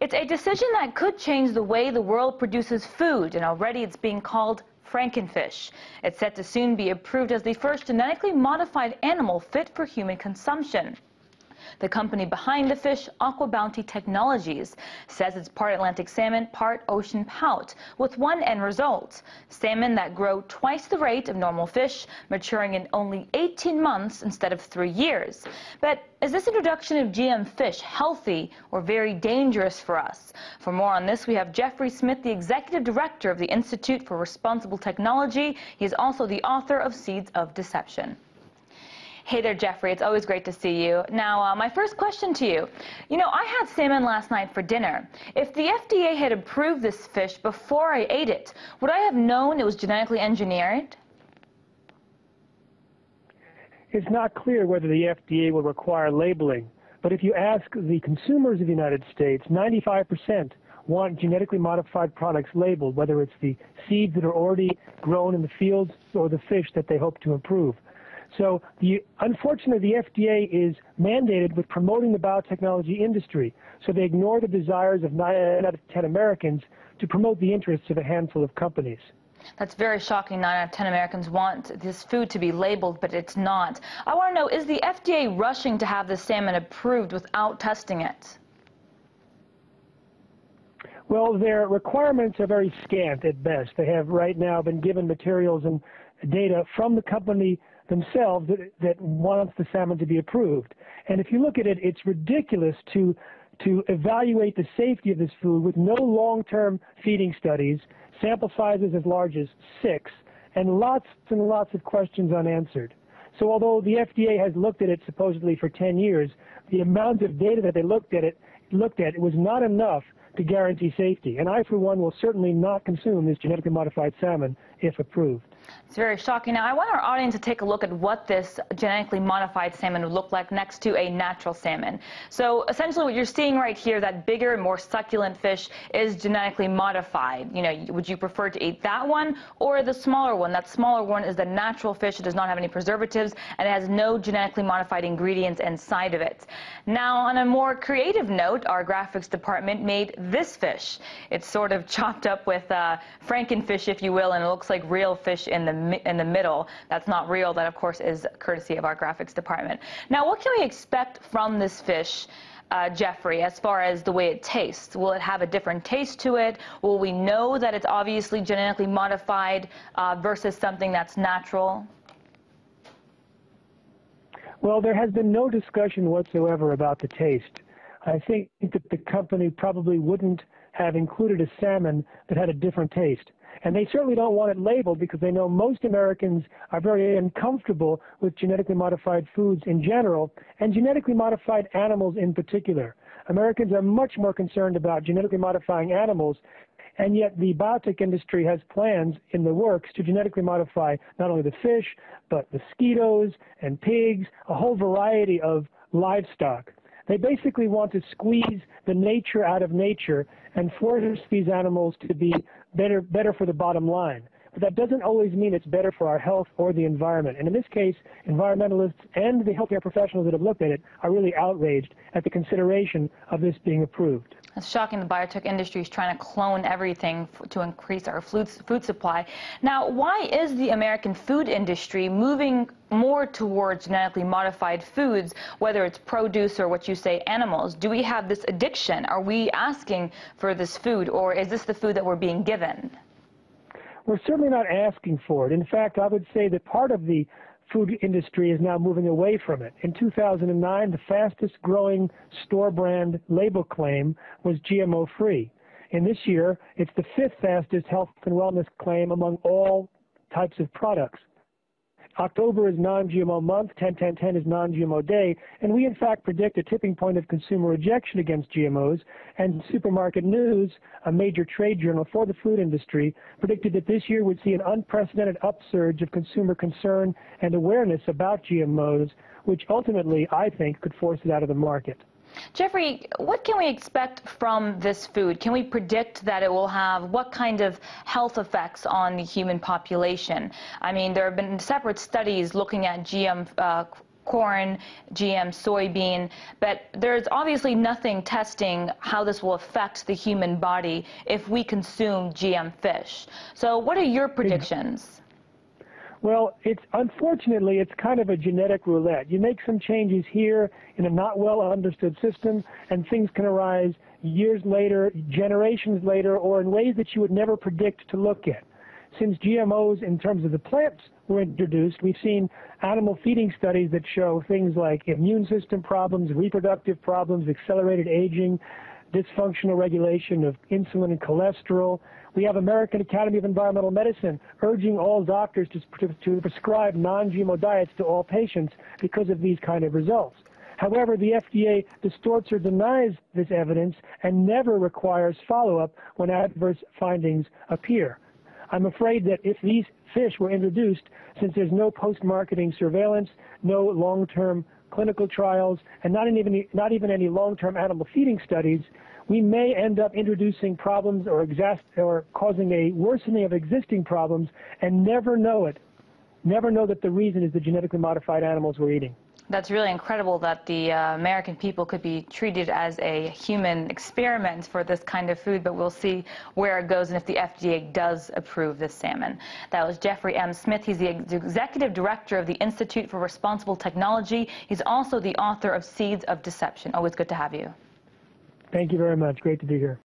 It's a decision that could change the way the world produces food, and already it's being called Frankenfish. It's set to soon be approved as the first genetically modified animal fit for human consumption. The company behind the fish, Aqua Bounty Technologies, says it's part Atlantic salmon, part ocean pout, with one end result: salmon that grow twice the rate of normal fish, maturing in only 18 months instead of 3 years. But is this introduction of GM fish healthy or very dangerous for us? For more on this, we have Jeffrey Smith, the executive director of the Institute for Responsible Technology. He is also the author of Seeds of Deception. Hey there, Jeffrey. It's always great to see you. Now, my first question to you. I had salmon last night for dinner. If the FDA had approved this fish before I ate it, would I have known it was genetically engineered? It's not clear whether the FDA will require labeling, but if you ask the consumers of the United States, 95% want genetically modified products labeled, whether it's the seeds that are already grown in the fields or the fish that they hope to improve. So unfortunately, the FDA is mandated with promoting the biotechnology industry, so they ignore the desires of 9 out of 10 Americans to promote the interests of a handful of companies. That's very shocking. 9 out of 10 Americans want this food to be labeled, but it's not. I want to know, is the FDA rushing to have this salmon approved without testing it? Well, their requirements are very scant at best. They have right now been given materials and data from the company themselves that wants the salmon to be approved. And if you look at it, it's ridiculous to evaluate the safety of this food with no long-term feeding studies, sample sizes as large as 6, and lots of questions unanswered. So although the FDA has looked at it supposedly for 10 years, the amount of data that they looked at was not enough to guarantee safety. And I, for one, will certainly not consume this genetically modified salmon if approved. It's very shocking. Now, I want our audience to take a look at what this genetically modified salmon would look like next to a natural salmon. So essentially what you're seeing right here, that bigger, more succulent fish, is genetically modified. Would you prefer to eat that one or the smaller one? That smaller one is the natural fish. It does not have any preservatives, and it has no genetically modified ingredients inside of it. Now, on a more creative note, our graphics department made this fish. It's sort of chopped up with Frankenfish, if you will, and it looks like real fish in the middle. That's not real. That, of course, is courtesy of our graphics department. Now, what can we expect from this fish, Jeffrey, as far as the way it tastes? Will it have a different taste to it? Will we know that it's obviously genetically modified versus something that's natural? Well, there has been no discussion whatsoever about the taste. I think that the company probably wouldn't have included a salmon that had a different taste. And they certainly don't want it labeled because they know most Americans are very uncomfortable with genetically modified foods in general and genetically modified animals in particular. Americans are much more concerned about genetically modifying animals, and yet the biotech industry has plans in the works to genetically modify not only the fish, but mosquitoes and pigs, a whole variety of livestock. They basically want to squeeze the nature out of nature and force these animals to be better for the bottom line. But that doesn't always mean it's better for our health or the environment. And in this case, environmentalists and the healthcare professionals that have looked at it are really outraged at the consideration of this being approved. It's shocking the biotech industry is trying to clone everything to increase our food supply. Now, why is the American food industry moving more towards genetically modified foods, whether it's produce or what you say, animals? Do we have this addiction? Are we asking for this food, or is this the food that we're being given? We're certainly not asking for it. In fact, I would say that part of the food industry is now moving away from it. In 2009, the fastest growing store brand label claim was GMO-free. And this year, it's the 5th fastest health and wellness claim among all types of products. October is non-GMO month, 10-10-10 is non-GMO day, and we in fact predict a tipping point of consumer rejection against GMOs, and Supermarket News, a major trade journal for the food industry, predicted that this year would see an unprecedented upsurge of consumer concern and awareness about GMOs, which ultimately, I think, could force it out of the market. Jeffrey, what can we expect from this food? Can we predict that it will have what kind of health effects on the human population? I mean, there have been separate studies looking at GM corn, GM soybean, but there's obviously nothing testing how this will affect the human body if we consume GM fish. So what are your predictions? Well, unfortunately, it's kind of a genetic roulette. You make some changes here in a not well understood system, and things can arise years later, generations later, or in ways that you would never predict to look at. Since GMOs, in terms of the plants, were introduced, we've seen animal feeding studies that show things like immune system problems, reproductive problems, accelerated aging, dysfunctional regulation of insulin and cholesterol. We have American Academy of Environmental Medicine urging all doctors to prescribe non-GMO diets to all patients because of these kind of results. However, the FDA distorts or denies this evidence and never requires follow-up when adverse findings appear. I'm afraid that if these fish were introduced, since there's no post-marketing surveillance, no long-term clinical trials, and not even any long-term animal feeding studies, we may end up introducing problems or causing a worsening of existing problems and never know it. Never know that the reason is the genetically modified animals we're eating. That's really incredible that the American people could be treated as a human experiment for this kind of food, but we'll see where it goes and if the FDA does approve this salmon. That was Jeffrey M. Smith. He's the Executive Director of the Institute for Responsible Technology. He's also the author of Seeds of Deception. Always good to have you. Thank you very much. Great to be here.